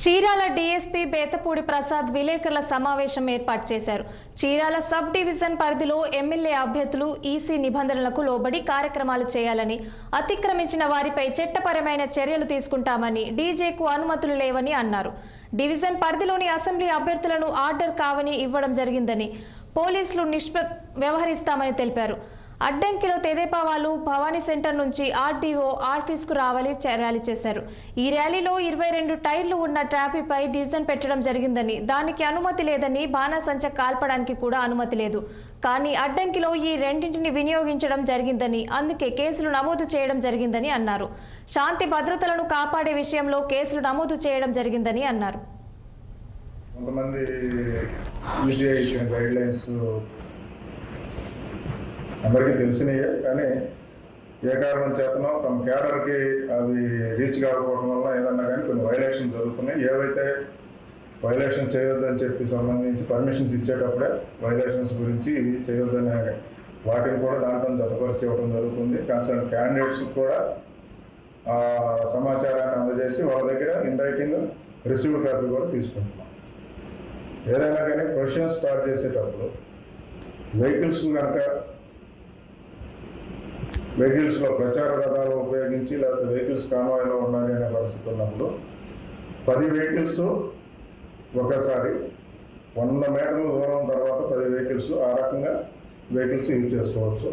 Chirala DSP Bethapudi Prasad విలేకరుల సమావేశం ఏర్పాటు చేశారు. చీరాల సబ్ డివిజన్ పరిధిలో ఎమ్మెల్యే అభ్యర్థులు ఈసీ నిబంధనలకు లోబడి కార్యక్రమాలు చేయాలని, అతిక్రమించిన వారిపై చట్టపరమైన చర్యలు తీసుకుంటామని, డీజేకు అనుమతులు లేవని అన్నారు. డివిజన్ పరిధిలోని అసెంబ్లీ అభ్యర్థులను ఆర్డర్ కావని ఇవ్వడం జరిగిందని, పోలీసులు వ్యవహరిస్తామని తెలిపారు. అడ్డంకిలో తెదేపా వాళ్ళు భవానీ సెంటర్ నుంచి ఆర్డీఓ ఆఫీస్కు ర్యాలీ చేశారు. ఈ ర్యాలీలో 22 టైర్లు ఉన్న ట్రాఫీపై డివిజన్ పెట్టడం జరిగిందని, దానికి అనుమతి లేదని, బాణాసంచ కాల్పడానికి కూడా అనుమతి లేదు. కానీ అడ్డంకిలో ఈ రెండింటిని వినియోగించడం జరిగిందని, అందుకే కేసులు నమోదు చేయడం జరిగిందని అన్నారు. శాంతి భద్రతలను కాపాడే విషయంలో కేసులు నమోదు చేయడం జరిగిందని అన్నారు. అందరికీ తెలిసినయే, కానీ ఏ కారణం చేతనో తమ క్యాడర్కి అవి రీచ్ కాకపోవడం వల్ల ఏదన్నా కానీ కొన్ని వైలేషన్ జరుగుతున్నాయి. ఏవైతే వైలేషన్ చేయొద్దని చెప్పి సంబంధించి పర్మిషన్స్ ఇచ్చేటప్పుడే వైలేషన్స్ గురించి ఇవి చేయొద్దనే వాటిని కూడా దాంట్లో జతపరిచి ఇవ్వడం జరుగుతుంది. కన్సర్న్ క్యాండిడేట్స్ కూడా సమాచారాన్ని అందజేసి వాళ్ళ దగ్గర ఇన్ రైటింగ్ రిసీవ్డ్ కాపీ కూడా తీసుకుంటున్నాం. ఏదైనా కానీ క్వశ్చన్స్ స్టార్ట్ చేసేటప్పుడు వెహికల్స్లో ప్రచార రథాలు ఉపయోగించి లేకపోతే వెహికల్స్ కాన్వాయ్లో ఉండాలి అనే పరిస్థితి ఉన్నప్పుడు 10 వెహికల్స్ ఒకసారి 100 మీటర్ల దూరం తర్వాత 10 వెహికల్స్ ఆ రకంగా వెహికల్స్ యూజ్ చేసుకోవచ్చు.